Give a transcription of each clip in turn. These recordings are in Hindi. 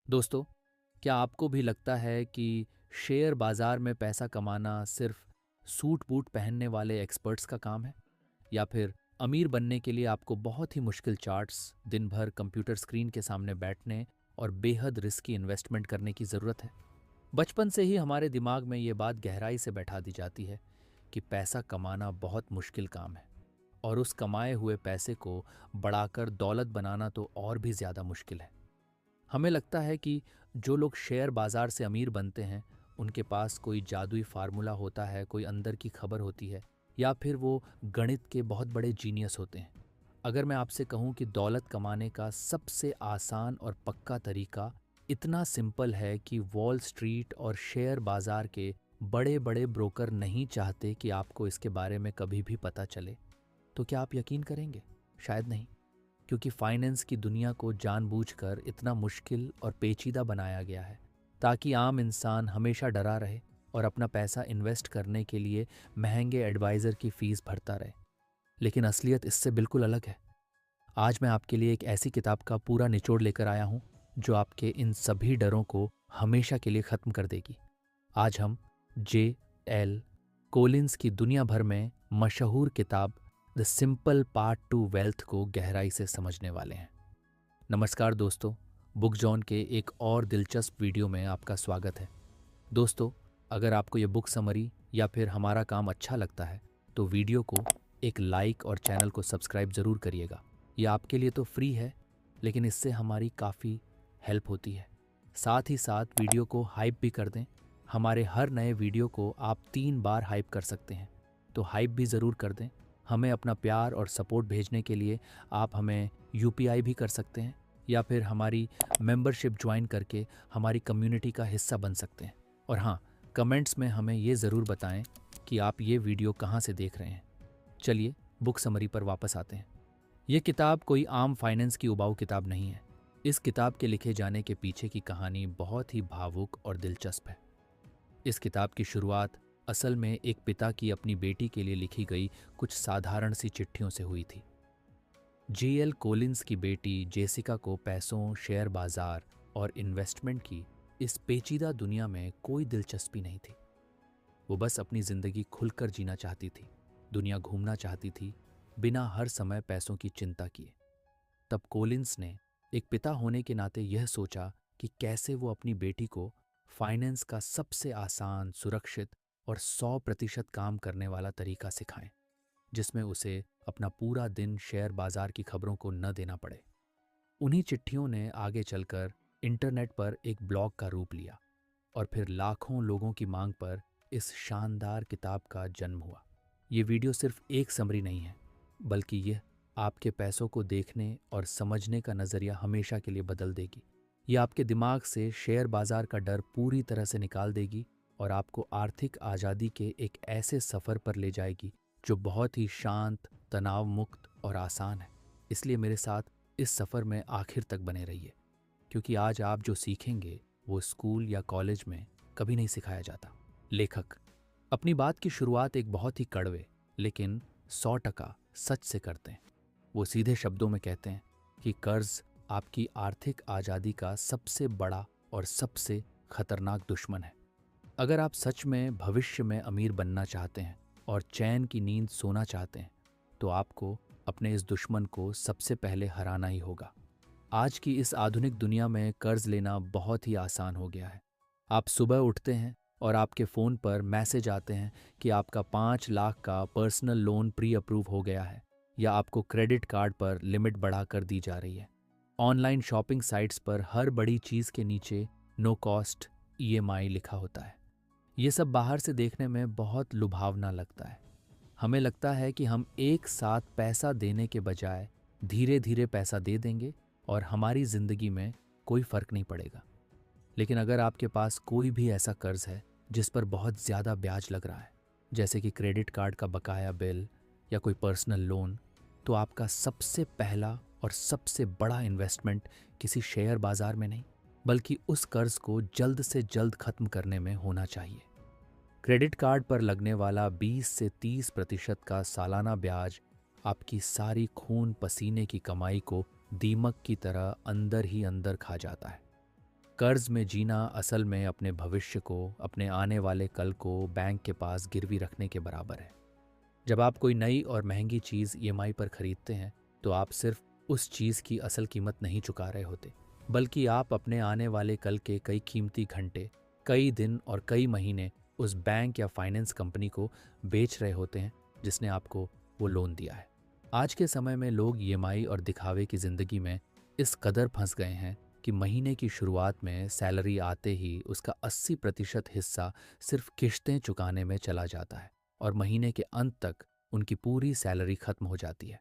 दोस्तों, क्या आपको भी लगता है कि शेयर बाजार में पैसा कमाना सिर्फ सूट बूट पहनने वाले एक्सपर्ट्स का काम है? या फिर अमीर बनने के लिए आपको बहुत ही मुश्किल चार्ट्स, दिन भर कंप्यूटर स्क्रीन के सामने बैठने और बेहद रिस्की इन्वेस्टमेंट करने की ज़रूरत है? बचपन से ही हमारे दिमाग में ये बात गहराई से बैठा दी जाती है कि पैसा कमाना बहुत मुश्किल काम है और उस कमाए हुए पैसे को बढ़ाकर दौलत बनाना तो और भी ज़्यादा मुश्किल है। हमें लगता है कि जो लोग शेयर बाजार से अमीर बनते हैं उनके पास कोई जादुई फार्मूला होता है, कोई अंदर की खबर होती है, या फिर वो गणित के बहुत बड़े जीनियस होते हैं। अगर मैं आपसे कहूं कि दौलत कमाने का सबसे आसान और पक्का तरीका इतना सिंपल है कि वॉल स्ट्रीट और शेयर बाजार के बड़े बड़े ब्रोकर नहीं चाहते कि आपको इसके बारे में कभी भी पता चले, तो क्या आप यकीन करेंगे? शायद नहीं। क्योंकि फाइनेंस की दुनिया को जानबूझकर इतना मुश्किल और पेचीदा बनाया गया है ताकि आम इंसान हमेशा डरा रहे और अपना पैसा इन्वेस्ट करने के लिए महंगे एडवाइज़र की फीस भरता रहे। लेकिन असलियत इससे बिल्कुल अलग है। आज मैं आपके लिए एक ऐसी किताब का पूरा निचोड़ लेकर आया हूँ जो आपके इन सभी डरों को हमेशा के लिए ख़त्म कर देगी। आज हम J.L. कोलिंस की दुनिया भर में मशहूर किताब the simple part two wealth को गहराई से समझने वाले हैं। नमस्कार दोस्तों, बुक जॉन के एक और दिलचस्प वीडियो में आपका स्वागत है। दोस्तों, अगर आपको ये बुक समरी या फिर हमारा काम अच्छा लगता है तो वीडियो को एक लाइक और चैनल को सब्सक्राइब ज़रूर करिएगा। ये आपके लिए तो फ्री है, लेकिन इससे हमारी काफ़ी हेल्प होती है। साथ ही साथ वीडियो को हाइप भी कर दें। हमारे हर नए वीडियो को आप 3 बार हाइप कर सकते हैं, तो हाइप भी ज़रूर कर दें। हमें अपना प्यार और सपोर्ट भेजने के लिए आप हमें यूपीआई भी कर सकते हैं या फिर हमारी मेंबरशिप ज्वाइन करके हमारी कम्युनिटी का हिस्सा बन सकते हैं। और हाँ, कमेंट्स में हमें ये ज़रूर बताएं कि आप ये वीडियो कहाँ से देख रहे हैं। चलिए बुक समरी पर वापस आते हैं। ये किताब कोई आम फाइनेंस की उबाऊ किताब नहीं है। इस किताब के लिखे जाने के पीछे की कहानी बहुत ही भावुक और दिलचस्प है। इस किताब की शुरुआत असल में एक पिता की अपनी बेटी के लिए लिखी गई कुछ साधारण सी चिट्ठियों से हुई थी। J.L. कोलिंस की बेटी जेसिका को पैसों, शेयर बाजार और इन्वेस्टमेंट की इस पेचीदा दुनिया में कोई दिलचस्पी नहीं थी। वो बस अपनी जिंदगी खुलकर जीना चाहती थी, दुनिया घूमना चाहती थी, बिना हर समय पैसों की चिंता किए। तब कोलिंस ने एक पिता होने के नाते यह सोचा कि कैसे वो अपनी बेटी को फाइनेंस का सबसे आसान, सुरक्षित और 100% काम करने वाला तरीका सिखाएं, जिसमें उसे अपना पूरा दिन शेयर बाजार की खबरों को न देना पड़े। उन्हीं चिट्ठियों ने आगे चलकर इंटरनेट पर एक ब्लॉग का रूप लिया और फिर लाखों लोगों की मांग पर इस शानदार किताब का जन्म हुआ। ये वीडियो सिर्फ एक समरी नहीं है, बल्कि यह आपके पैसों को देखने और समझने का नज़रिया हमेशा के लिए बदल देगी। ये आपके दिमाग से शेयर बाजार का डर पूरी तरह से निकाल देगी और आपको आर्थिक आज़ादी के एक ऐसे सफ़र पर ले जाएगी जो बहुत ही शांत, तनाव मुक्त और आसान है। इसलिए मेरे साथ इस सफ़र में आखिर तक बने रहिए, क्योंकि आज आप जो सीखेंगे वो स्कूल या कॉलेज में कभी नहीं सिखाया जाता। लेखक अपनी बात की शुरुआत एक बहुत ही कड़वे लेकिन 100% सच से करते हैं। वो सीधे शब्दों में कहते हैं कि कर्ज आपकी आर्थिक आज़ादी का सबसे बड़ा और सबसे खतरनाक दुश्मन है। अगर आप सच में भविष्य में अमीर बनना चाहते हैं और चैन की नींद सोना चाहते हैं, तो आपको अपने इस दुश्मन को सबसे पहले हराना ही होगा। आज की इस आधुनिक दुनिया में कर्ज लेना बहुत ही आसान हो गया है। आप सुबह उठते हैं और आपके फ़ोन पर मैसेज आते हैं कि आपका 5 लाख का पर्सनल लोन प्री अप्रूव हो गया है, या आपको क्रेडिट कार्ड पर लिमिट बढ़ाकर दी जा रही है। ऑनलाइन शॉपिंग साइट्स पर हर बड़ी चीज़ के नीचे नो कॉस्ट ईएमआई लिखा होता है। ये सब बाहर से देखने में बहुत लुभावना लगता है। हमें लगता है कि हम एक साथ पैसा देने के बजाय धीरे धीरे पैसा दे देंगे और हमारी ज़िंदगी में कोई फ़र्क नहीं पड़ेगा। लेकिन अगर आपके पास कोई भी ऐसा कर्ज है जिस पर बहुत ज़्यादा ब्याज लग रहा है, जैसे कि क्रेडिट कार्ड का बकाया बिल या कोई पर्सनल लोन, तो आपका सबसे पहला और सबसे बड़ा इन्वेस्टमेंट किसी शेयर बाजार में नहीं, बल्कि उस कर्ज को जल्द से जल्द ख़त्म करने में होना चाहिए। क्रेडिट कार्ड पर लगने वाला 20 से 30% का सालाना ब्याज आपकी सारी खून पसीने की कमाई को दीमक की तरह अंदर ही अंदर खा जाता है। कर्ज में जीना असल में अपने भविष्य को, अपने आने वाले कल को बैंक के पास गिरवी रखने के बराबर है। जब आप कोई नई और महंगी चीज़ ईएमआई पर खरीदते हैं, तो आप सिर्फ उस चीज़ की असल कीमत नहीं चुका रहे होते, बल्कि आप अपने आने वाले कल के कई कीमती घंटे, कई दिन और कई महीने उस बैंक या फाइनेंस कंपनी को बेच रहे होते हैं जिसने आपको वो लोन दिया है। आज के समय में लोग ईएमआई और दिखावे की ज़िंदगी में इस कदर फंस गए हैं कि महीने की शुरुआत में सैलरी आते ही उसका 80% हिस्सा सिर्फ किश्तें चुकाने में चला जाता है और महीने के अंत तक उनकी पूरी सैलरी खत्म हो जाती है।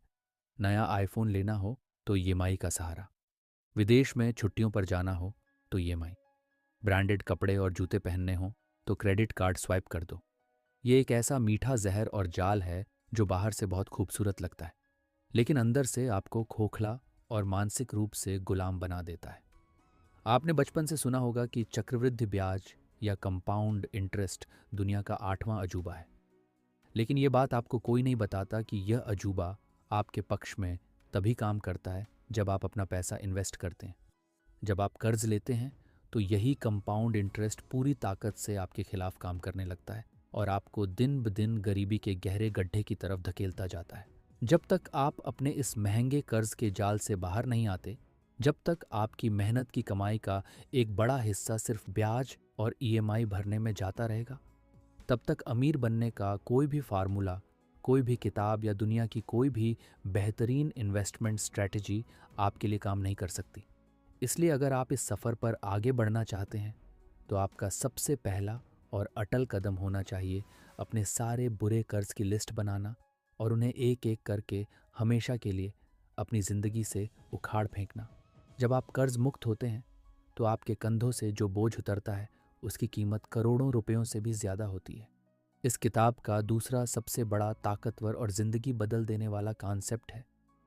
नया आईफोन लेना हो तो ईएमआई का सहारा, विदेश में छुट्टियों पर जाना हो तो ईएमआई, ब्रांडेड कपड़े और जूते पहनने हो तो क्रेडिट कार्ड स्वाइप कर दो। ये एक ऐसा मीठा जहर और जाल है जो बाहर से बहुत खूबसूरत लगता है, लेकिन अंदर से आपको खोखला और मानसिक रूप से गुलाम बना देता है। आपने बचपन से सुना होगा कि चक्रवृद्धि ब्याज या कंपाउंड इंटरेस्ट दुनिया का 8वां अजूबा है, लेकिन ये बात आपको कोई नहीं बताता कि यह अजूबा आपके पक्ष में तभी काम करता है जब आप अपना पैसा इन्वेस्ट करते हैं। जब आप कर्ज लेते हैं तो यही कंपाउंड इंटरेस्ट पूरी ताकत से आपके खिलाफ काम करने लगता है और आपको दिन ब दिन गरीबी के गहरे गड्ढे की तरफ धकेलता जाता है। जब तक आप अपने इस महंगे कर्ज के जाल से बाहर नहीं आते, जब तक आपकी मेहनत की कमाई का एक बड़ा हिस्सा सिर्फ ब्याज और ईएमआई भरने में जाता रहेगा, तब तक अमीर बनने का कोई भी फार्मूला, कोई भी किताब या दुनिया की कोई भी बेहतरीन इन्वेस्टमेंट स्ट्रैटेजी आपके लिए काम नहीं कर सकती। इसलिए अगर आप इस सफ़र पर आगे बढ़ना चाहते हैं, तो आपका सबसे पहला और अटल कदम होना चाहिए अपने सारे बुरे कर्ज की लिस्ट बनाना और उन्हें एक एक करके हमेशा के लिए अपनी ज़िंदगी से उखाड़ फेंकना। जब आप कर्ज मुक्त होते हैं तो आपके कंधों से जो बोझ उतरता है उसकी कीमत करोड़ों रुपयों से भी ज़्यादा होती है। इस किताब का दूसरा सबसे बड़ा, ताकतवर और ज़िंदगी बदल देने वाला कॉन्सेप्ट है,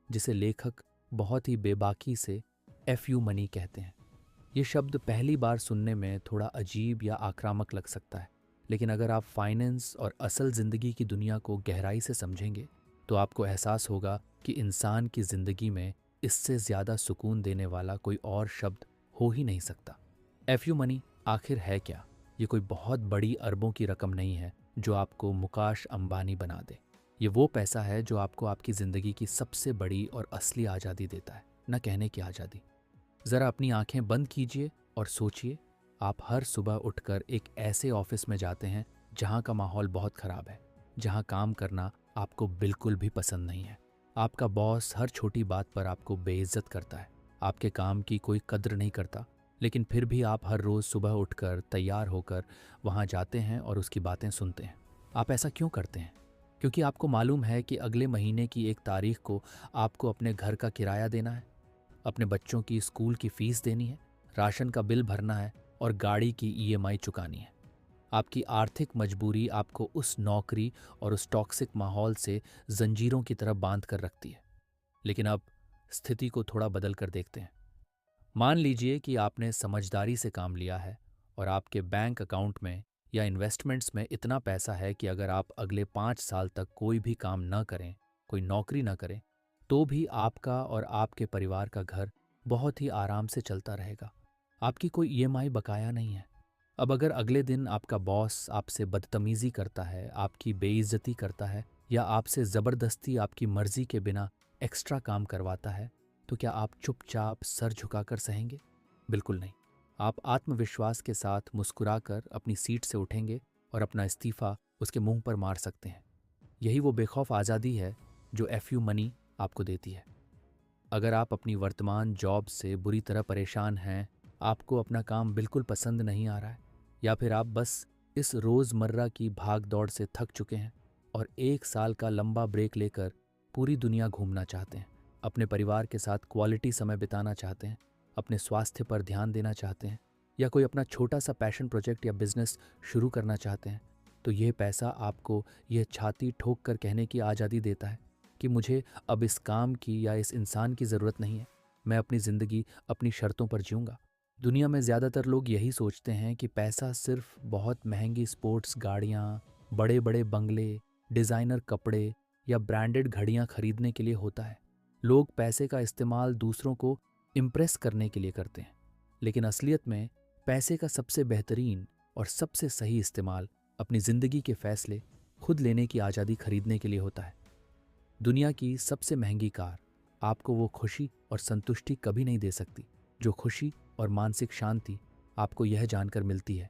जिसे लेखक बहुत ही बेबाकी से FU मनी कहते हैं। ये शब्द पहली बार सुनने में थोड़ा अजीब या आक्रामक लग सकता है, लेकिन अगर आप फाइनेंस और असल ज़िंदगी की दुनिया को गहराई से समझेंगे तो आपको एहसास होगा कि इंसान की ज़िंदगी में इससे ज़्यादा सुकून देने वाला कोई और शब्द हो ही नहीं सकता। FU मनी आखिर है क्या? ये कोई बहुत बड़ी अरबों की रकम नहीं है जो आपको मुकाश अंबानी बना दे। ये वो पैसा है जो आपको आपकी ज़िंदगी की सबसे बड़ी और असली आज़ादी देता है, न कहने की आज़ादी। ज़रा अपनी आंखें बंद कीजिए और सोचिए, आप हर सुबह उठकर एक ऐसे ऑफिस में जाते हैं जहां का माहौल बहुत ख़राब है, जहां काम करना आपको बिल्कुल भी पसंद नहीं है। आपका बॉस हर छोटी बात पर आपको बेइज्जत करता है, आपके काम की कोई कद्र नहीं करता, लेकिन फिर भी आप हर रोज़ सुबह उठकर तैयार होकर वहां जाते हैं और उसकी बातें सुनते हैं। आप ऐसा क्यों करते हैं? क्योंकि आपको मालूम है कि अगले महीने की 1 तारीख को आपको अपने घर का किराया देना है, अपने बच्चों की स्कूल की फीस देनी है, राशन का बिल भरना है और गाड़ी की ईएमआई चुकानी है। आपकी आर्थिक मजबूरी आपको उस नौकरी और उस टॉक्सिक माहौल से जंजीरों की तरफ बांध कर रखती है। लेकिन अब स्थिति को थोड़ा बदल कर देखते हैं। मान लीजिए कि आपने समझदारी से काम लिया है और आपके बैंक अकाउंट में या इन्वेस्टमेंट्स में इतना पैसा है कि अगर आप अगले 5 साल तक कोई भी काम न करें, कोई नौकरी न करें, तो भी आपका और आपके परिवार का घर बहुत ही आराम से चलता रहेगा। आपकी कोई ईएमआई बकाया नहीं है। अब अगर अगले दिन आपका बॉस आपसे बदतमीजी करता है, आपकी बेइज्जती करता है या आपसे ज़बरदस्ती आपकी मर्जी के बिना एक्स्ट्रा काम करवाता है, तो क्या आप चुपचाप सर झुकाकर सहेंगे? बिल्कुल नहीं। आप आत्मविश्वास के साथ मुस्कुराकर अपनी सीट से उठेंगे और अपना इस्तीफा उसके मुंह पर मार सकते हैं। यही वो बेखौफ आज़ादी है जो FU मनी आपको देती है। अगर आप अपनी वर्तमान जॉब से बुरी तरह परेशान हैं, आपको अपना काम बिल्कुल पसंद नहीं आ रहा है, या फिर आप बस इस रोज़मर्रा की भाग दौड़ से थक चुके हैं और 1 साल का लंबा ब्रेक लेकर पूरी दुनिया घूमना चाहते हैं, अपने परिवार के साथ क्वालिटी समय बिताना चाहते हैं, अपने स्वास्थ्य पर ध्यान देना चाहते हैं, या कोई अपना छोटा सा पैशन प्रोजेक्ट या बिजनेस शुरू करना चाहते हैं, तो यह पैसा आपको यह छाती ठोक कर कहने की आज़ादी देता है कि मुझे अब इस काम की या इस इंसान की ज़रूरत नहीं है, मैं अपनी ज़िंदगी अपनी शर्तों पर जीऊँगा। दुनिया में ज़्यादातर लोग यही सोचते हैं कि पैसा सिर्फ बहुत महंगी स्पोर्ट्स गाड़ियाँ, बड़े बड़े बंगले, डिज़ाइनर कपड़े या ब्रांडेड घड़ियाँ खरीदने के लिए होता है। लोग पैसे का इस्तेमाल दूसरों को इम्प्रेस करने के लिए करते हैं, लेकिन असलियत में पैसे का सबसे बेहतरीन और सबसे सही इस्तेमाल अपनी ज़िंदगी के फैसले खुद लेने की आज़ादी खरीदने के लिए होता है। दुनिया की सबसे महंगी कार आपको वो खुशी और संतुष्टि कभी नहीं दे सकती जो खुशी और मानसिक शांति आपको यह जानकर मिलती है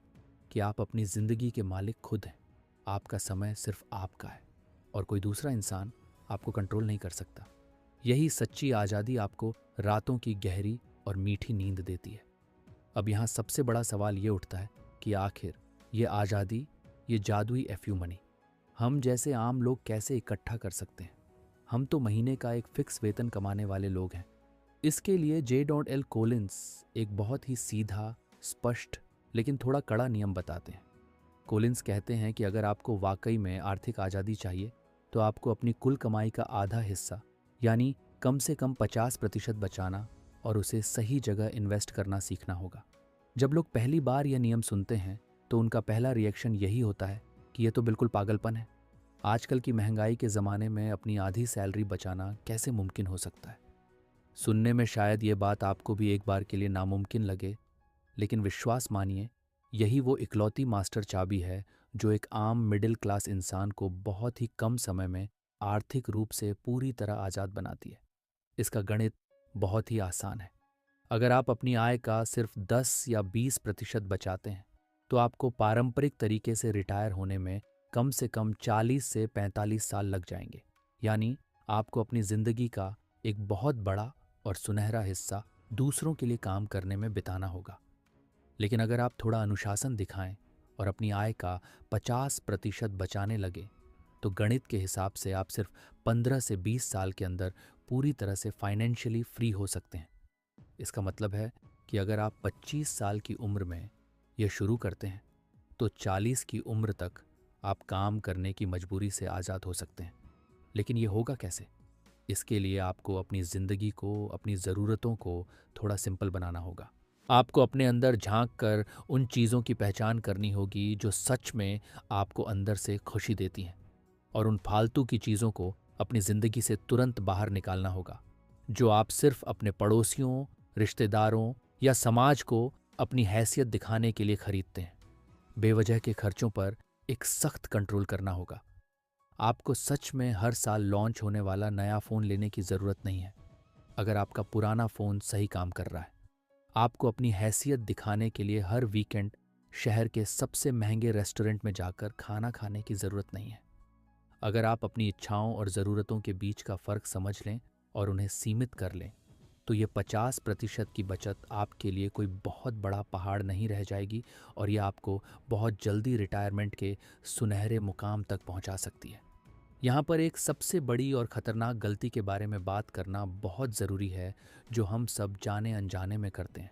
कि आप अपनी ज़िंदगी के मालिक खुद हैं। आपका समय सिर्फ आपका है और कोई दूसरा इंसान आपको कंट्रोल नहीं कर सकता। यही सच्ची आज़ादी आपको रातों की गहरी और मीठी नींद देती है। अब यहाँ सबसे बड़ा सवाल ये उठता है कि आखिर ये आज़ादी, ये जादुई एफयू मनी हम जैसे आम लोग कैसे इकट्ठा कर सकते हैं? हम तो महीने का एक फिक्स वेतन कमाने वाले लोग हैं। इसके लिए J. L. कोलिंस एक बहुत ही सीधा, स्पष्ट लेकिन थोड़ा कड़ा नियम बताते हैं। कोलिंस कहते हैं कि अगर आपको वाकई में आर्थिक आज़ादी चाहिए तो आपको अपनी कुल कमाई का आधा हिस्सा यानी कम से कम 50% बचाना और उसे सही जगह इन्वेस्ट करना सीखना होगा। जब लोग पहली बार यह नियम सुनते हैं तो उनका पहला रिएक्शन यही होता है कि यह तो बिल्कुल पागलपन है। आजकल की महंगाई के ज़माने में अपनी आधी सैलरी बचाना कैसे मुमकिन हो सकता है? सुनने में शायद ये बात आपको भी एक बार के लिए नामुमकिन लगे, लेकिन विश्वास मानिए, यही वो इकलौती मास्टर चाबी है जो एक आम मिडिल क्लास इंसान को बहुत ही कम समय में आर्थिक रूप से पूरी तरह आज़ाद बनाती है। इसका गणित बहुत ही आसान है। अगर आप अपनी आय का सिर्फ 10 या 20% बचाते हैं तो आपको पारंपरिक तरीके से रिटायर होने में कम से कम 40 से 45 साल लग जाएंगे। यानी आपको अपनी ज़िंदगी का एक बहुत बड़ा और सुनहरा हिस्सा दूसरों के लिए काम करने में बिताना होगा। लेकिन अगर आप थोड़ा अनुशासन दिखाएं और अपनी आय का 50% बचाने लगे तो गणित के हिसाब से आप सिर्फ 15 से 20 साल के अंदर पूरी तरह से फाइनेंशियली फ्री हो सकते हैं। इसका मतलब है कि अगर आप 25 साल की उम्र में यह शुरू करते हैं तो 40 की उम्र तक आप काम करने की मजबूरी से आज़ाद हो सकते हैं। लेकिन ये होगा कैसे? इसके लिए आपको अपनी ज़िंदगी को, अपनी ज़रूरतों को थोड़ा सिंपल बनाना होगा। आपको अपने अंदर झांक कर उन चीज़ों की पहचान करनी होगी जो सच में आपको अंदर से खुशी देती हैं, और उन फालतू की चीज़ों को अपनी ज़िंदगी से तुरंत बाहर निकालना होगा जो आप सिर्फ अपने पड़ोसियों, रिश्तेदारों या समाज को अपनी हैसियत दिखाने के लिए खरीदते हैं। बेवजह के खर्चों पर एक सख्त कंट्रोल करना होगा। आपको सच में हर साल लॉन्च होने वाला नया फ़ोन लेने की ज़रूरत नहीं है अगर आपका पुराना फ़ोन सही काम कर रहा है। आपको अपनी हैसियत दिखाने के लिए हर वीकेंड शहर के सबसे महंगे रेस्टोरेंट में जाकर खाना खाने की ज़रूरत नहीं है। अगर आप अपनी इच्छाओं और ज़रूरतों के बीच का फ़र्क समझ लें और उन्हें सीमित कर लें तो ये 50% की बचत आपके लिए कोई बहुत बड़ा पहाड़ नहीं रह जाएगी और ये आपको बहुत जल्दी रिटायरमेंट के सुनहरे मुकाम तक पहुंचा सकती है। यहाँ पर एक सबसे बड़ी और ख़तरनाक गलती के बारे में बात करना बहुत ज़रूरी है जो हम सब जाने अनजाने में करते हैं।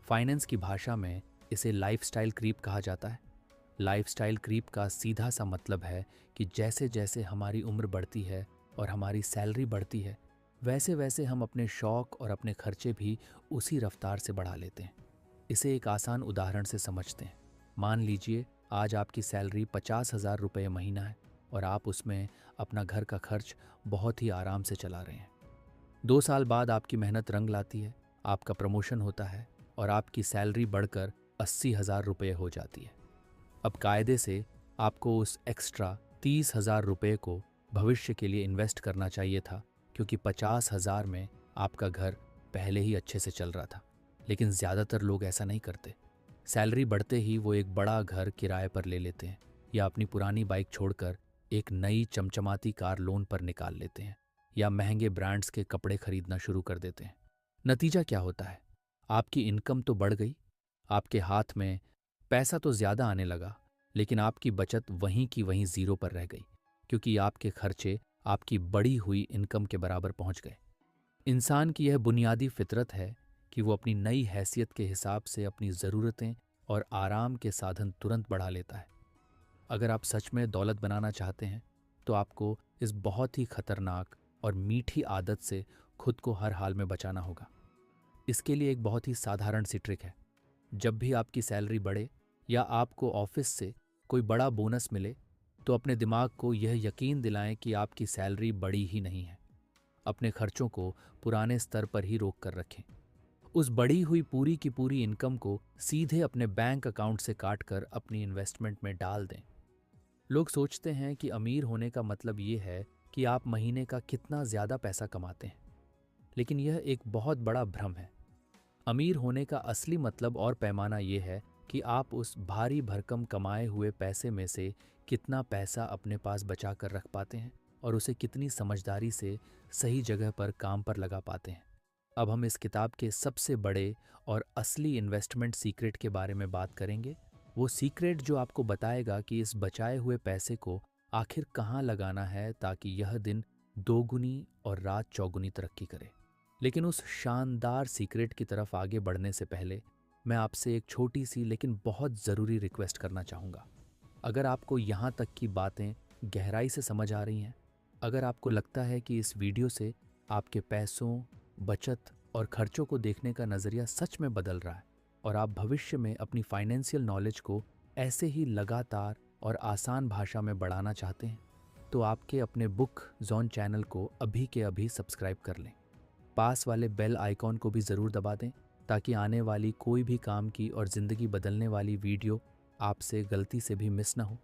फाइनेंस की भाषा में इसे लाइफस्टाइल क्रीप कहा जाता है। लाइफस्टाइल क्रीप का सीधा सा मतलब है कि जैसे जैसे हमारी उम्र बढ़ती है और हमारी सैलरी बढ़ती है वैसे वैसे हम अपने शौक़ और अपने खर्चे भी उसी रफ्तार से बढ़ा लेते हैं। इसे एक आसान उदाहरण से समझते हैं। मान लीजिए आज आपकी सैलरी 50,000 रुपये महीना है और आप उसमें अपना घर का खर्च बहुत ही आराम से चला रहे हैं। 2 साल बाद आपकी मेहनत रंग लाती है, आपका प्रमोशन होता है और आपकी सैलरी बढ़कर 80,000 रुपये हो जाती है। अब कायदे से आपको उस एक्स्ट्रा 30,000 रुपये को भविष्य के लिए इन्वेस्ट करना चाहिए था क्योंकि 50,000 में आपका घर पहले ही अच्छे से चल रहा था। लेकिन ज़्यादातर लोग ऐसा नहीं करते। सैलरी बढ़ते ही वो एक बड़ा घर किराए पर ले लेते हैं या अपनी पुरानी बाइक छोड़कर एक नई चमचमाती कार लोन पर निकाल लेते हैं या महंगे ब्रांड्स के कपड़े खरीदना शुरू कर देते हैं। नतीजा क्या होता है? आपकी इनकम तो बढ़ गई, आपके हाथ में पैसा तो ज़्यादा आने लगा, लेकिन आपकी बचत वहीं की वहीं ज़ीरो पर रह गई क्योंकि आपके खर्चे आपकी बढ़ी हुई इनकम के बराबर पहुंच गए। इंसान की यह बुनियादी फितरत है कि वो अपनी नई हैसियत के हिसाब से अपनी ज़रूरतें और आराम के साधन तुरंत बढ़ा लेता है। अगर आप सच में दौलत बनाना चाहते हैं तो आपको इस बहुत ही खतरनाक और मीठी आदत से खुद को हर हाल में बचाना होगा। इसके लिए एक बहुत ही साधारण सी ट्रिक है। जब भी आपकी सैलरी बढ़े या आपको ऑफिस से कोई बड़ा बोनस मिले तो अपने दिमाग को यह यकीन दिलाएं कि आपकी सैलरी बढ़ी ही नहीं है। अपने खर्चों को पुराने स्तर पर ही रोक कर रखें। उस बढ़ी हुई पूरी की पूरी इनकम को सीधे अपने बैंक अकाउंट से काट कर अपनी इन्वेस्टमेंट में डाल दें। लोग सोचते हैं कि अमीर होने का मतलब ये है कि आप महीने का कितना ज़्यादा पैसा कमाते हैं, लेकिन यह एक बहुत बड़ा भ्रम है। अमीर होने का असली मतलब और पैमाना ये है कि आप उस भारी भरकम कमाए हुए पैसे में से कितना पैसा अपने पास बचा कर रख पाते हैं और उसे कितनी समझदारी से सही जगह पर काम पर लगा पाते हैं। अब हम इस किताब के सबसे बड़े और असली इन्वेस्टमेंट सीक्रेट के बारे में बात करेंगे। वो सीक्रेट जो आपको बताएगा कि इस बचाए हुए पैसे को आखिर कहाँ लगाना है ताकि यह दिन दोगुनी और रात चौगुनी तरक्की करे। लेकिन उस शानदार सीक्रेट की तरफ आगे बढ़ने से पहले मैं आपसे एक छोटी सी लेकिन बहुत ज़रूरी रिक्वेस्ट करना चाहूँगा। अगर आपको यहाँ तक की बातें गहराई से समझ आ रही हैं, अगर आपको लगता है कि इस वीडियो से आपके पैसों, बचत और खर्चों को देखने का नज़रिया सच में बदल रहा है और आप भविष्य में अपनी फाइनेंशियल नॉलेज को ऐसे ही लगातार और आसान भाषा में बढ़ाना चाहते हैं, तो आपके अपने बुक जोन चैनल को अभी के अभी सब्सक्राइब कर लें। पास वाले बेल आइकॉन को भी ज़रूर दबा दें ताकि आने वाली कोई भी काम की और ज़िंदगी बदलने वाली वीडियो आपसे गलती से भी मिस ना हो।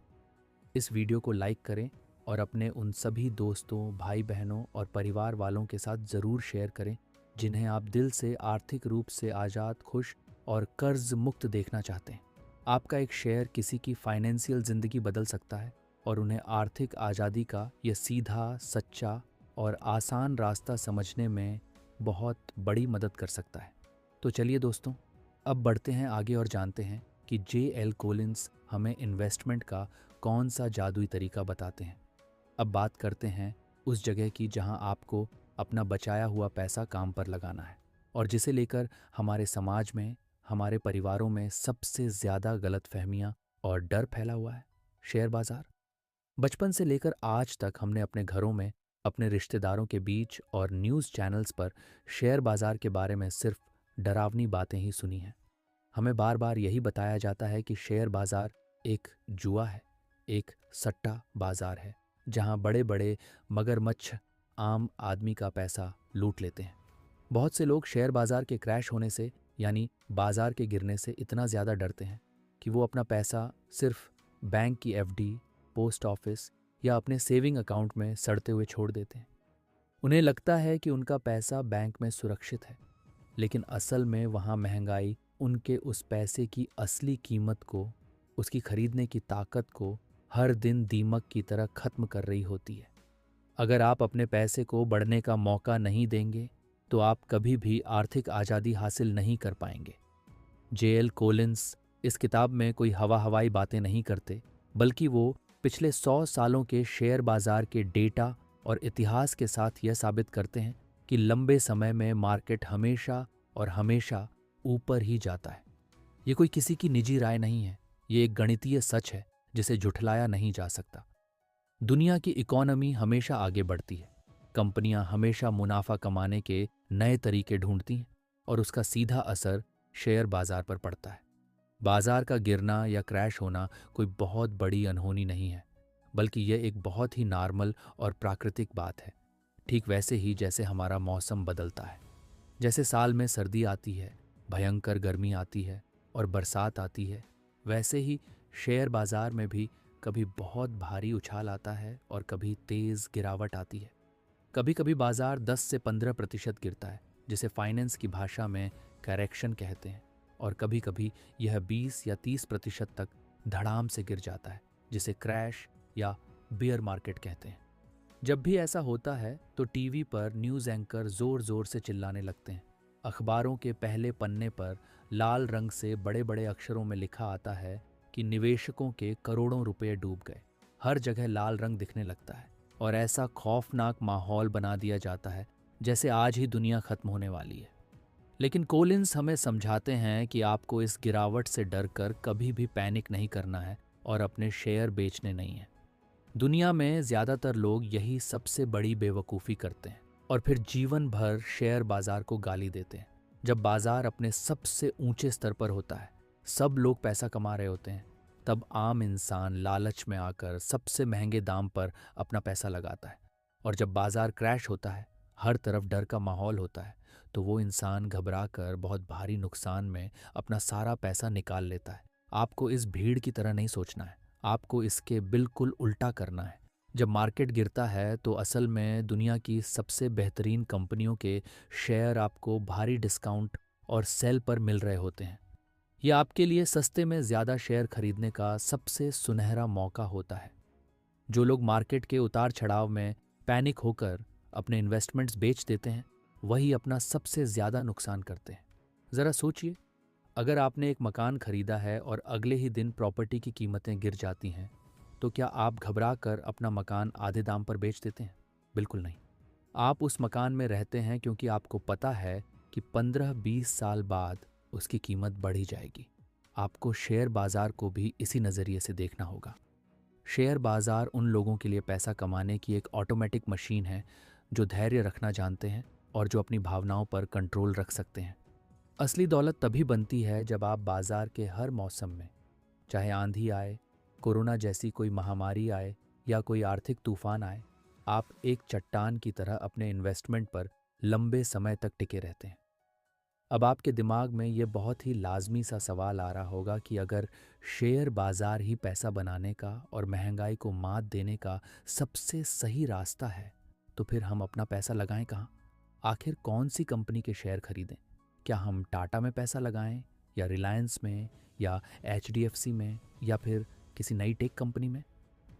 इस वीडियो को लाइक करें और अपने उन सभी दोस्तों, भाई बहनों और परिवार वालों के साथ ज़रूर शेयर करें जिन्हें आप दिल से आर्थिक रूप से आज़ाद, खुश और कर्ज मुक्त देखना चाहते हैं। आपका एक शेयर किसी की फाइनेंशियल ज़िंदगी बदल सकता है और उन्हें आर्थिक आज़ादी का यह सीधा, सच्चा और आसान रास्ता समझने में बहुत बड़ी मदद कर सकता है। तो चलिए दोस्तों, अब बढ़ते हैं आगे और जानते हैं कि J.L. कोलिंस हमें इन्वेस्टमेंट का कौन सा जादुई तरीका बताते हैं। अब बात करते हैं उस जगह की जहां आपको अपना बचाया हुआ पैसा काम पर लगाना है और जिसे लेकर हमारे समाज में, हमारे परिवारों में सबसे ज़्यादा गलतफहमियां और डर फैला हुआ है, शेयर बाज़ार। बचपन से लेकर आज तक हमने अपने घरों में, अपने रिश्तेदारों के बीच और न्यूज़ चैनल्स पर शेयर बाज़ार के बारे में सिर्फ डरावनी बातें ही सुनी हैं। हमें बार बार यही बताया जाता है कि शेयर बाज़ार एक जुआ है, एक सट्टा बाज़ार है जहां बड़े बड़े मगरमच्छ आम आदमी का पैसा लूट लेते हैं। बहुत से लोग शेयर बाज़ार के क्रैश होने से यानी बाज़ार के गिरने से इतना ज़्यादा डरते हैं कि वो अपना पैसा सिर्फ बैंक की एफडी, पोस्ट ऑफिस या अपने सेविंग अकाउंट में सड़ते हुए छोड़ देते हैं। उन्हें लगता है कि उनका पैसा बैंक में सुरक्षित है, लेकिन असल में वहाँ महंगाई उनके उस पैसे की असली कीमत को, उसकी खरीदने की ताकत को हर दिन दीमक की तरह ख़त्म कर रही होती है। अगर आप अपने पैसे को बढ़ने का मौका नहीं देंगे तो आप कभी भी आर्थिक आज़ादी हासिल नहीं कर पाएंगे। J.L. कोलिंस इस किताब में कोई हवाई बातें नहीं करते, बल्कि वो पिछले 100 सालों के शेयर बाज़ार के डेटा और इतिहास के साथ यह साबित करते हैं कि लंबे समय में मार्केट हमेशा और हमेशा ऊपर ही जाता है। ये कोई किसी की निजी राय नहीं है, ये एक गणितीय सच है जिसे झुठलाया नहीं जा सकता। दुनिया की इकोनॉमी हमेशा आगे बढ़ती है, कंपनियां हमेशा मुनाफा कमाने के नए तरीके ढूंढती हैं और उसका सीधा असर शेयर बाजार पर पड़ता है। बाजार का गिरना या क्रैश होना कोई बहुत बड़ी अनहोनी नहीं है, बल्कि यह एक बहुत ही नॉर्मल और प्राकृतिक बात है। ठीक वैसे ही जैसे हमारा मौसम बदलता है, जैसे साल में सर्दी आती है, भयंकर गर्मी आती है और बरसात आती है, वैसे ही शेयर बाजार में भी कभी बहुत भारी उछाल आता है और कभी तेज़ गिरावट आती है। कभी कभी बाजार 10 से 15% गिरता है, जिसे फाइनेंस की भाषा में करेक्शन कहते हैं, और कभी कभी यह 20 या 30% तक धड़ाम से गिर जाता है, जिसे क्रैश या बियर मार्केट कहते हैं। जब भी ऐसा होता है तो टीवी पर न्यूज़ एंकर ज़ोर ज़ोर से चिल्लाने लगते हैं। अखबारों के पहले पन्ने पर लाल रंग से बड़े बड़े अक्षरों में लिखा आता है कि निवेशकों के करोड़ों रुपए डूब गए। हर जगह लाल रंग दिखने लगता है और ऐसा खौफनाक माहौल बना दिया जाता है जैसे आज ही दुनिया खत्म होने वाली है। लेकिन कोलिंस हमें समझाते हैं कि आपको इस गिरावट से डर कर कभी भी पैनिक नहीं करना है और अपने शेयर बेचने नहीं है। दुनिया में ज़्यादातर लोग यही सबसे बड़ी बेवकूफ़ी करते हैं और फिर जीवन भर शेयर बाजार को गाली देते हैं। जब बाजार अपने सबसे ऊंचे स्तर पर होता है, सब लोग पैसा कमा रहे होते हैं, तब आम इंसान लालच में आकर सबसे महंगे दाम पर अपना पैसा लगाता है। और जब बाजार क्रैश होता है हर तरफ डर का माहौल होता है, तो वो इंसान घबरा कर बहुत भारी नुकसान में अपना सारा पैसा निकाल लेता है। आपको इस भीड़ की तरह नहीं सोचना है, आपको इसके बिल्कुल उल्टा करना है। जब मार्केट गिरता है तो असल में दुनिया की सबसे बेहतरीन कंपनियों के शेयर आपको भारी डिस्काउंट और सेल पर मिल रहे होते हैं। ये आपके लिए सस्ते में ज़्यादा शेयर खरीदने का सबसे सुनहरा मौका होता है। जो लोग मार्केट के उतार चढ़ाव में पैनिक होकर अपने इन्वेस्टमेंट्स बेच देते हैं, वही अपना सबसे ज़्यादा नुकसान करते हैं। ज़रा सोचिए, अगर आपने एक मकान खरीदा है और अगले ही दिन प्रॉपर्टी की कीमतें गिर जाती हैं, तो क्या आप घबरा कर अपना मकान आधे दाम पर बेच देते हैं? बिल्कुल नहीं। आप उस मकान में रहते हैं क्योंकि आपको पता है कि 15-20 साल बाद उसकी कीमत बढ़ ही जाएगी। आपको शेयर बाजार को भी इसी नज़रिए से देखना होगा। शेयर बाजार उन लोगों के लिए पैसा कमाने की एक ऑटोमेटिक मशीन है जो धैर्य रखना जानते हैं और जो अपनी भावनाओं पर कंट्रोल रख सकते हैं। असली दौलत तभी बनती है जब आप बाजार के हर मौसम में, चाहे आंधी आए, कोरोना जैसी कोई महामारी आए या कोई आर्थिक तूफान आए, आप एक चट्टान की तरह अपने इन्वेस्टमेंट पर लंबे समय तक टिके रहते हैं। अब आपके दिमाग में ये बहुत ही लाजमी सा सवाल आ रहा होगा कि अगर शेयर बाजार ही पैसा बनाने का और महंगाई को मात देने का सबसे सही रास्ता है, तो फिर हम अपना पैसा लगाएं कहाँ? आखिर कौन सी कंपनी के शेयर खरीदें? क्या हम टाटा में पैसा लगाएं, या रिलायंस में, या एचडीएफसी में, या फिर किसी नई टेक कंपनी में?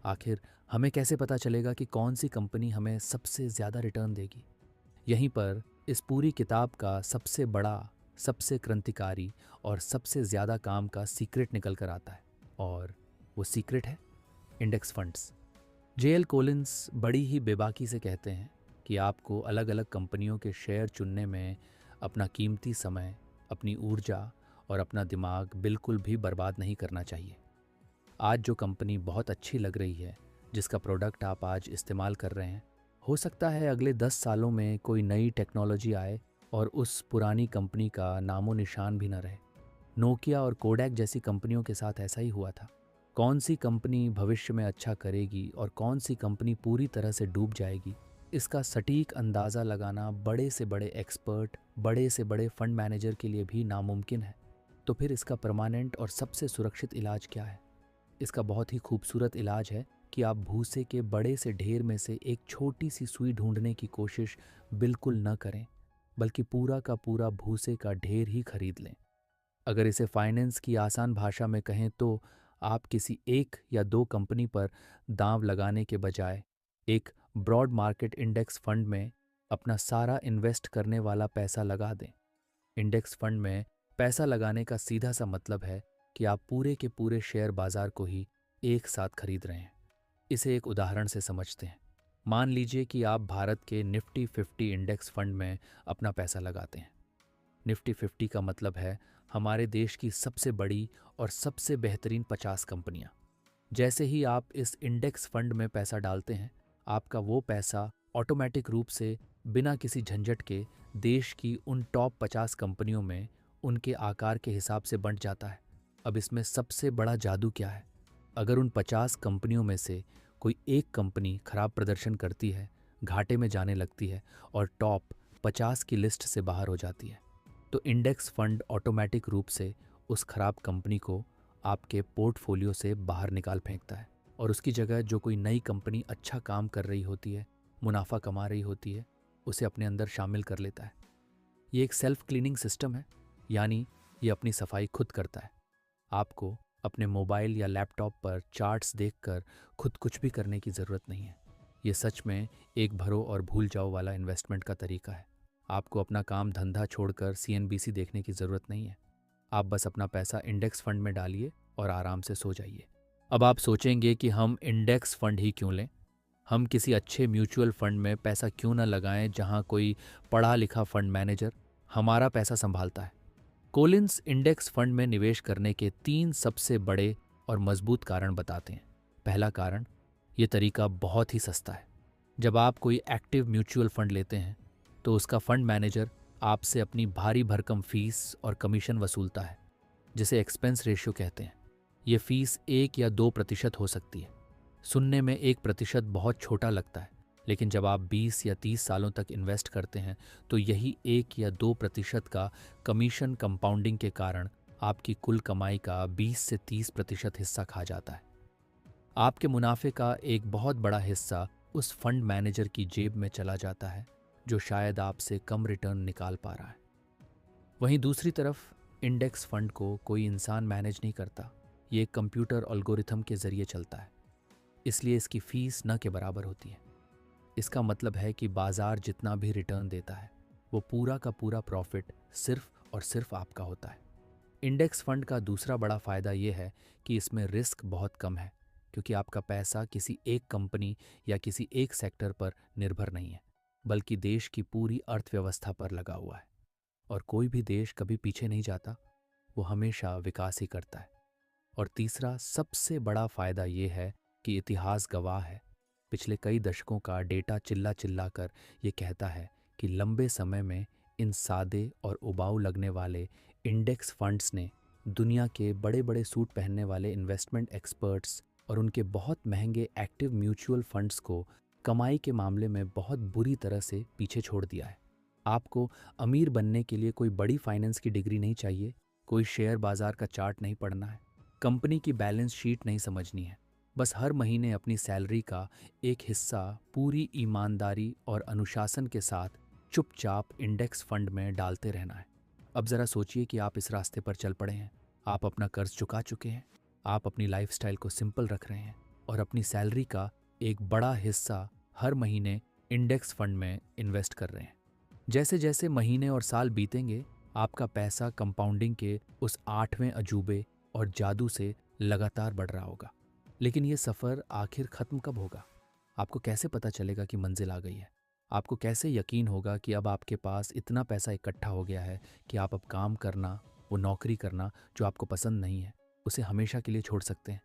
आखिर हमें कैसे पता चलेगा कि कौन सी कंपनी हमें सबसे ज़्यादा रिटर्न देगी? यहीं पर इस पूरी किताब का सबसे बड़ा, सबसे क्रांतिकारी और सबसे ज़्यादा काम का सीक्रेट निकल कर आता है, और वो सीक्रेट है इंडेक्स फंड्स। जेएल कोलिंस बड़ी ही बेबाकी से कहते हैं कि आपको अलग अलग कंपनियों के शेयर चुनने में अपना कीमती समय, अपनी ऊर्जा और अपना दिमाग बिल्कुल भी बर्बाद नहीं करना चाहिए। आज जो कंपनी बहुत अच्छी लग रही है, जिसका प्रोडक्ट आप आज इस्तेमाल कर रहे हैं, हो सकता है अगले 10 सालों में कोई नई टेक्नोलॉजी आए और उस पुरानी कंपनी का नामो निशान भी न रहे। नोकिया और कोडैक जैसी कंपनियों के साथ ऐसा ही हुआ था। कौन सी कंपनी भविष्य में अच्छा करेगी और कौन सी कंपनी पूरी तरह से डूब जाएगी, इसका सटीक अंदाज़ा लगाना बड़े से बड़े एक्सपर्ट, बड़े से बड़े फंड मैनेजर के लिए भी नामुमकिन है। तो फिर इसका परमानेंट और सबसे सुरक्षित इलाज क्या है? इसका बहुत ही खूबसूरत इलाज है कि आप भूसे के बड़े से ढेर में से एक छोटी सी सुई ढूंढने की कोशिश बिल्कुल न करें, बल्कि पूरा का पूरा भूसे का ढेर ही खरीद लें। अगर इसे फाइनेंस की आसान भाषा में कहें तो आप किसी एक या दो कंपनी पर दांव लगाने के बजाय एक ब्रॉड मार्केट इंडेक्स फंड में अपना सारा इन्वेस्ट करने वाला पैसा लगा दें। इंडेक्स फंड में पैसा लगाने का सीधा सा मतलब है कि आप पूरे के पूरे शेयर बाजार को ही एक साथ खरीद रहे हैं। इसे एक उदाहरण से समझते हैं। मान लीजिए कि आप भारत के निफ्टी 50 इंडेक्स फंड में अपना पैसा लगाते हैं। निफ्टी 50 का मतलब है हमारे देश की सबसे बड़ी और सबसे बेहतरीन 50 कंपनियां। जैसे ही आप इस इंडेक्स फंड में पैसा डालते हैं, आपका वो पैसा ऑटोमेटिक रूप से बिना किसी झंझट के देश की उन टॉप 50 कंपनियों में उनके आकार के हिसाब से बंट जाता है। अब इसमें सबसे बड़ा जादू क्या है? अगर उन 50 कंपनियों में से कोई एक कंपनी खराब प्रदर्शन करती है, घाटे में जाने लगती है और टॉप 50 की लिस्ट से बाहर हो जाती है, तो इंडेक्स फंड ऑटोमेटिक रूप से उस खराब कंपनी को आपके पोर्टफोलियो से बाहर निकाल फेंकता है और उसकी जगह जो कोई नई कंपनी अच्छा काम कर रही होती है, मुनाफा कमा रही होती है, उसे अपने अंदर शामिल कर लेता है। ये एक सेल्फ क्लीनिंग सिस्टम है, यानी ये अपनी सफाई खुद करता है। आपको अपने मोबाइल या लैपटॉप पर चार्ट्स देखकर खुद कुछ भी करने की ज़रूरत नहीं है। ये सच में एक भरो और भूल जाओ वाला इन्वेस्टमेंट का तरीका है। आपको अपना काम धंधा छोड़कर सीएनबीसी देखने की ज़रूरत नहीं है। आप बस अपना पैसा इंडेक्स फंड में डालिए और आराम से सो जाइए। अब आप सोचेंगे कि हम इंडेक्स फंड ही क्यों लें? हम किसी अच्छे म्यूचुअल फंड में पैसा क्यों न लगाएं जहां कोई पढ़ा लिखा फंड मैनेजर हमारा पैसा संभालता है? कोलिंस इंडेक्स फंड में निवेश करने के 3 सबसे बड़े और मजबूत कारण बताते हैं। पहला कारण, ये तरीका बहुत ही सस्ता है। जब आप कोई एक्टिव म्यूचुअल फंड लेते हैं तो उसका फंड मैनेजर आपसे अपनी भारी भरकम फीस और कमीशन वसूलता है, जिसे एक्सपेंस रेशियो कहते हैं। ये फीस 1 या 2% हो सकती है। सुनने में 1% बहुत छोटा लगता है, लेकिन जब आप 20 या 30 सालों तक इन्वेस्ट करते हैं तो यही 1 या 2% का कमीशन कंपाउंडिंग के कारण आपकी कुल कमाई का 20 से 30% हिस्सा खा जाता है। आपके मुनाफे का एक बहुत बड़ा हिस्सा उस फंड मैनेजर की जेब में चला जाता है जो शायद आपसे कम रिटर्न निकाल पा रहा है। वहीं दूसरी तरफ इंडेक्स फंड को कोई इंसान मैनेज नहीं करता, ये एक कंप्यूटर एल्गोरिथम के जरिए चलता है, इसलिए इसकी फीस न के बराबर होती है। इसका मतलब है कि बाजार जितना भी रिटर्न देता है वो पूरा का पूरा प्रॉफिट सिर्फ और सिर्फ आपका होता है। इंडेक्स फंड का दूसरा बड़ा फायदा ये है कि इसमें रिस्क बहुत कम है, क्योंकि आपका पैसा किसी एक कंपनी या किसी एक सेक्टर पर निर्भर नहीं है, बल्कि देश की पूरी अर्थव्यवस्था पर लगा हुआ है। और कोई भी देश कभी पीछे नहीं जाता, वो हमेशा विकास ही करता है। और तीसरा सबसे बड़ा फायदा ये है कि इतिहास गवाह है, पिछले कई दशकों का डेटा चिल्ला चिल्ला कर ये कहता है कि लंबे समय में इन सादे और उबाऊ लगने वाले इंडेक्स फंड्स ने दुनिया के बड़े बड़े सूट पहनने वाले इन्वेस्टमेंट एक्सपर्ट्स और उनके बहुत महंगे एक्टिव म्यूचुअल फंड्स को कमाई के मामले में बहुत बुरी तरह से पीछे छोड़ दिया है। आपको अमीर बनने के लिए कोई बड़ी फाइनेंस की डिग्री नहीं चाहिए, कोई शेयर बाजार का चार्ट नहीं पढ़ना है, कंपनी की बैलेंस शीट नहीं समझनी है। बस हर महीने अपनी सैलरी का एक हिस्सा पूरी ईमानदारी और अनुशासन के साथ चुपचाप इंडेक्स फंड में डालते रहना है। अब ज़रा सोचिए कि आप इस रास्ते पर चल पड़े हैं, आप अपना कर्ज चुका चुके हैं, आप अपनी लाइफस्टाइल को सिंपल रख रहे हैं और अपनी सैलरी का एक बड़ा हिस्सा हर महीने इंडेक्स फंड में इन्वेस्ट कर रहे हैं। जैसे जैसे महीने और साल बीतेंगे, आपका पैसा कंपाउंडिंग के उस 8वें अजूबे और जादू से लगातार बढ़ रहा होगा। लेकिन ये सफ़र आखिर ख़त्म कब होगा? आपको कैसे पता चलेगा कि मंजिल आ गई है? आपको कैसे यकीन होगा कि अब आपके पास इतना पैसा इकट्ठा हो गया है कि आप अब काम करना, वो नौकरी करना जो आपको पसंद नहीं है, उसे हमेशा के लिए छोड़ सकते हैं?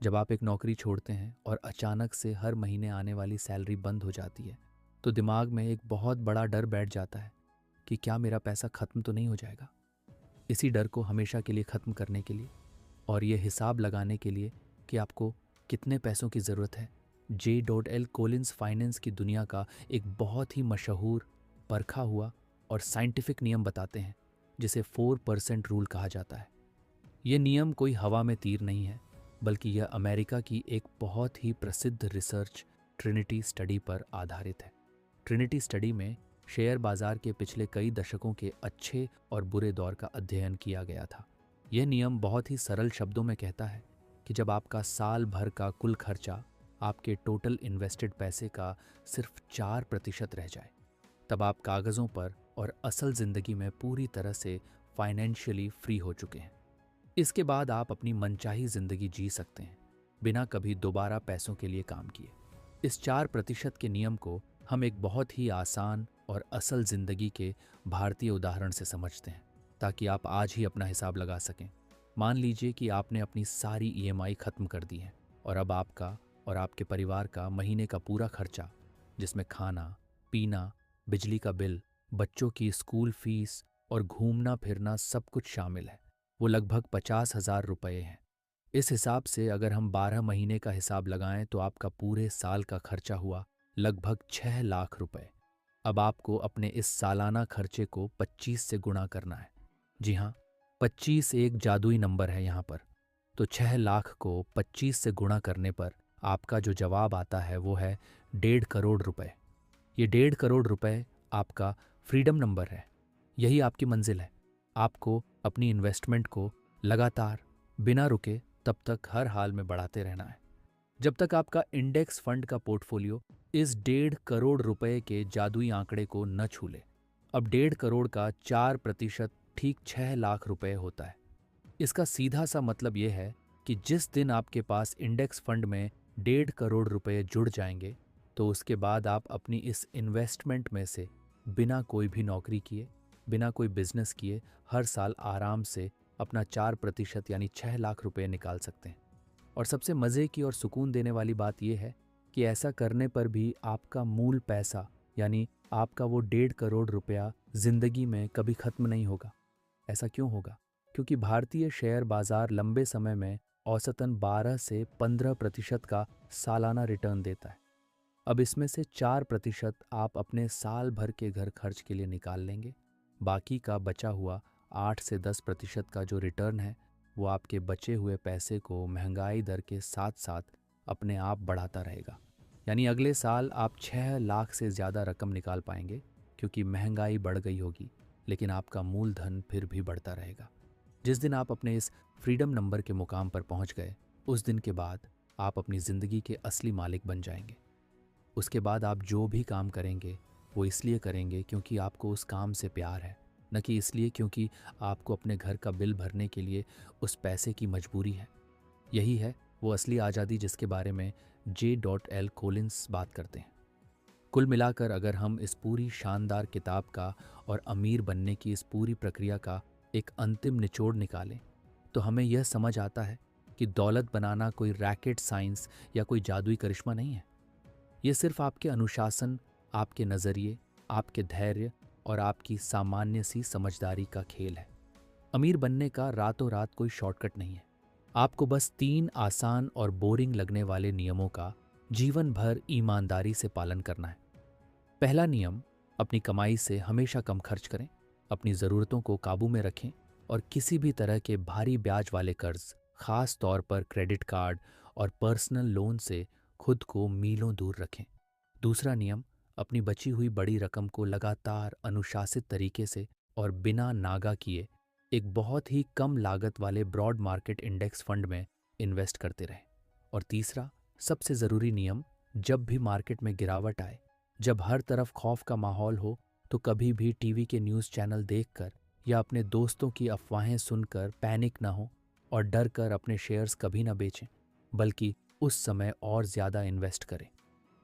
जब आप एक नौकरी छोड़ते हैं और अचानक से हर महीने आने वाली सैलरी बंद हो जाती है, तो दिमाग में एक बहुत बड़ा डर बैठ जाता है कि क्या मेरा पैसा ख़त्म तो नहीं हो जाएगा। इसी डर को हमेशा के लिए ख़त्म करने के लिए और ये हिसाब लगाने के लिए कि आपको कितने पैसों की ज़रूरत है, J.L. कोलिंस फाइनेंस की दुनिया का एक बहुत ही मशहूर, परखा हुआ और साइंटिफिक नियम बताते हैं, जिसे 4% रूल कहा जाता है। ये नियम कोई हवा में तीर नहीं है, बल्कि यह अमेरिका की एक बहुत ही प्रसिद्ध रिसर्च ट्रिनिटी स्टडी पर आधारित है। ट्रिनिटी स्टडी में शेयर बाजार के पिछले कई दशकों के अच्छे और बुरे दौर का अध्ययन किया गया था। यह नियम बहुत ही सरल शब्दों में कहता है कि जब आपका साल भर का कुल खर्चा आपके टोटल इन्वेस्टेड पैसे का सिर्फ 4% रह जाए, तब आप कागज़ों पर और असल ज़िंदगी में पूरी तरह से फाइनेंशियली फ्री हो चुके हैं। इसके बाद आप अपनी मनचाही ज़िंदगी जी सकते हैं, बिना कभी दोबारा पैसों के लिए काम किए। इस 4% के नियम को हम एक बहुत ही आसान और असल ज़िंदगी के भारतीय उदाहरण से समझते हैं, ताकि आप आज ही अपना हिसाब लगा सकें। मान लीजिए कि आपने अपनी सारी EMI ख़त्म कर दी है और अब आपका और आपके परिवार का महीने का पूरा खर्चा, जिसमें खाना, पीना, बिजली का बिल, बच्चों की स्कूल फीस और घूमना फिरना सब कुछ शामिल है, वो लगभग 50,000 रुपये हैं। इस हिसाब से अगर हम 12 महीने का हिसाब लगाएं तो आपका पूरे साल का खर्चा हुआ लगभग 6 लाख रुपए। अब आपको अपने इस सालाना खर्चे को 25 से गुणा करना है। जी हाँ, 25 एक जादुई नंबर है यहाँ पर। तो 6 लाख को 25 से गुणा करने पर आपका जो जवाब आता है वो है 1.5 करोड़ रुपए। ये 1.5 करोड़ रुपए आपका फ्रीडम नंबर है। यही आपकी मंजिल है। आपको अपनी इन्वेस्टमेंट को लगातार बिना रुके तब तक हर हाल में बढ़ाते रहना है, जब तक आपका इंडेक्स फंड का पोर्टफोलियो इस 1.5 करोड़ रुपए के जादुई आंकड़े को न छू ले। अब 1.5 करोड़ का 4% ठीक 6 लाख रुपए होता है। इसका सीधा सा मतलब यह है कि जिस दिन आपके पास इंडेक्स फंड में 1.5 करोड़ रुपए जुड़ जाएंगे, तो उसके बाद आप अपनी इस इन्वेस्टमेंट में से बिना कोई भी नौकरी किए, बिना कोई बिजनेस किए हर साल आराम से अपना 4% यानी 6 लाख रुपए निकाल सकते हैं। और सबसे मज़े की और सुकून देने वाली बात यह है कि ऐसा करने पर भी आपका मूल पैसा यानी आपका वो 1.5 करोड़ रुपया ज़िंदगी में कभी ख़त्म नहीं होगा। ऐसा क्यों होगा? क्योंकि भारतीय शेयर बाजार लंबे समय में औसतन 12 से 15% का सालाना रिटर्न देता है। अब इसमें से 4% आप अपने साल भर के घर खर्च के लिए निकाल लेंगे। बाकी का बचा हुआ 8 से 10% का जो रिटर्न है वो आपके बचे हुए पैसे को महंगाई दर के साथ साथ अपने आप बढ़ाता रहेगा। यानी अगले साल आप 6 लाख से ज़्यादा रकम निकाल पाएंगे, क्योंकि महंगाई बढ़ गई होगी लेकिन आपका मूलधन फिर भी बढ़ता रहेगा। जिस दिन आप अपने इस फ्रीडम नंबर के मुकाम पर पहुंच गए, उस दिन के बाद आप अपनी ज़िंदगी के असली मालिक बन जाएंगे। उसके बाद आप जो भी काम करेंगे वो इसलिए करेंगे क्योंकि आपको उस काम से प्यार है, न कि इसलिए क्योंकि आपको अपने घर का बिल भरने के लिए उस पैसे की मजबूरी है। यही है वो असली आज़ादी जिसके बारे में J.L. कोलिंस बात करते हैं। कुल मिलाकर अगर हम इस पूरी शानदार किताब का और अमीर बनने की इस पूरी प्रक्रिया का एक अंतिम निचोड़ निकालें, तो हमें यह समझ आता है कि दौलत बनाना कोई रैकेट साइंस या कोई जादुई करिश्मा नहीं है। ये सिर्फ आपके अनुशासन, आपके नज़रिए, आपके धैर्य और आपकी सामान्य सी समझदारी का खेल है। अमीर बनने का रातों रात कोई शॉर्टकट नहीं है। आपको बस 3 आसान और बोरिंग लगने वाले नियमों का जीवन भर ईमानदारी से पालन करना है। पहला नियम, अपनी कमाई से हमेशा कम खर्च करें, अपनी ज़रूरतों को काबू में रखें और किसी भी तरह के भारी ब्याज वाले कर्ज, खास तौर पर क्रेडिट कार्ड और पर्सनल लोन से खुद को मीलों दूर रखें। दूसरा नियम, अपनी बची हुई बड़ी रकम को लगातार अनुशासित तरीके से और बिना नागा किए एक बहुत ही कम लागत वाले ब्रॉड मार्केट इंडेक्स फंड में इन्वेस्ट करते रहें। और तीसरा, सबसे ज़रूरी नियम, जब भी मार्केट में गिरावट आए, जब हर तरफ खौफ का माहौल हो, तो कभी भी टीवी के न्यूज़ चैनल देखकर या अपने दोस्तों की अफवाहें सुनकर पैनिक ना हो और डर कर अपने शेयर्स कभी ना बेचें, बल्कि उस समय और ज़्यादा इन्वेस्ट करें।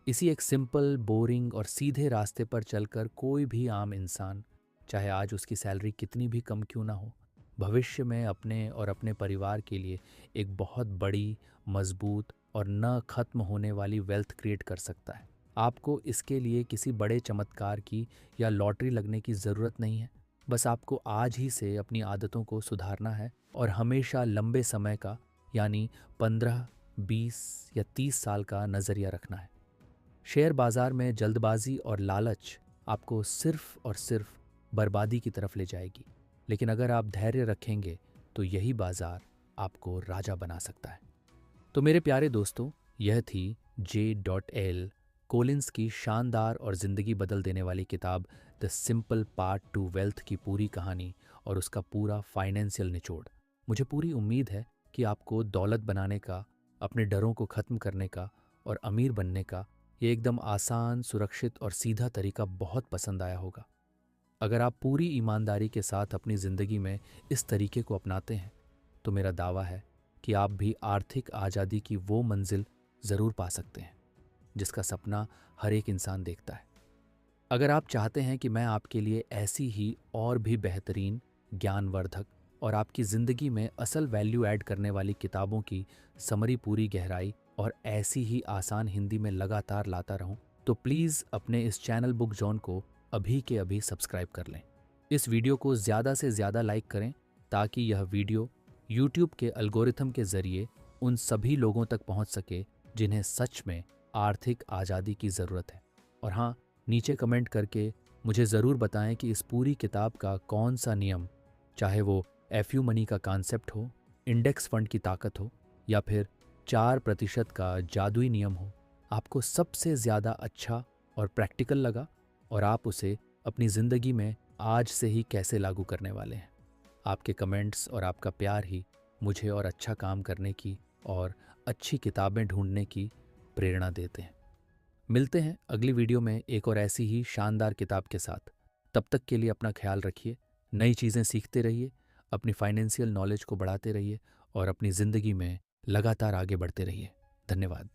इसी एक सिंपल, बोरिंग और सीधे रास्ते पर चलकर कोई भी आम इंसान, चाहे आज उसकी सैलरी कितनी भी कम क्यों ना हो, भविष्य में अपने और अपने परिवार के लिए एक बहुत बड़ी, मजबूत और न खत्म होने वाली वेल्थ क्रिएट कर सकता है। आपको इसके लिए किसी बड़े चमत्कार की या लॉटरी लगने की ज़रूरत नहीं है। बस आपको आज ही से अपनी आदतों को सुधारना है और हमेशा लंबे समय का, यानी 15, 20 या 30 साल का नज़रिया रखना है। शेयर बाजार में जल्दबाजी और लालच आपको सिर्फ और सिर्फ बर्बादी की तरफ ले जाएगी, लेकिन अगर आप धैर्य रखेंगे तो यही बाजार आपको राजा बना सकता है। तो मेरे प्यारे दोस्तों, यह थी J.L. कोलिंस की शानदार और ज़िंदगी बदल देने वाली किताब the simple part two wealth की पूरी कहानी और उसका पूरा फाइनेंशियल निचोड़। मुझे पूरी उम्मीद है कि आपको दौलत बनाने का, अपने डरों को ख़त्म करने का और अमीर बनने का ये एकदम आसान, सुरक्षित और सीधा तरीका बहुत पसंद आया होगा। अगर आप पूरी ईमानदारी के साथ अपनी ज़िंदगी में इस तरीके को अपनाते हैं, तो मेरा दावा है कि आप भी आर्थिक आज़ादी की वो मंजिल ज़रूर पा सकते हैं जिसका सपना हर एक इंसान देखता है। अगर आप चाहते हैं कि मैं आपके लिए ऐसी ही और भी बेहतरीन, ज्ञानवर्धक और आपकी ज़िंदगी में असल वैल्यू ऐड करने वाली किताबों की समरी पूरी गहराई और ऐसी ही आसान हिंदी में लगातार लाता रहूं, तो प्लीज़ अपने इस चैनल बुक जोन को अभी के अभी सब्सक्राइब कर लें। इस वीडियो को ज़्यादा से ज़्यादा लाइक करें ताकि यह वीडियो यूट्यूब के एल्गोरिथम के ज़रिए उन सभी लोगों तक पहुंच सके जिन्हें सच में आर्थिक आज़ादी की ज़रूरत है। और हाँ, नीचे कमेंट करके मुझे ज़रूर बताएं कि इस पूरी किताब का कौन सा नियम, चाहे वो FU मनी का कॉन्सेप्ट हो, इंडेक्स फंड की ताकत हो या फिर 4% का जादुई नियम हो, आपको सबसे ज़्यादा अच्छा और प्रैक्टिकल लगा और आप उसे अपनी ज़िंदगी में आज से ही कैसे लागू करने वाले हैं। आपके कमेंट्स और आपका प्यार ही मुझे और अच्छा काम करने की और अच्छी किताबें ढूंढने की प्रेरणा देते हैं। मिलते हैं अगली वीडियो में एक और ऐसी ही शानदार किताब के साथ। तब तक के लिए अपना ख्याल रखिए, नई चीज़ें सीखते रहिए, अपनी फाइनेंशियल नॉलेज को बढ़ाते रहिए और अपनी ज़िंदगी में लगातार आगे बढ़ते रहिए। धन्यवाद।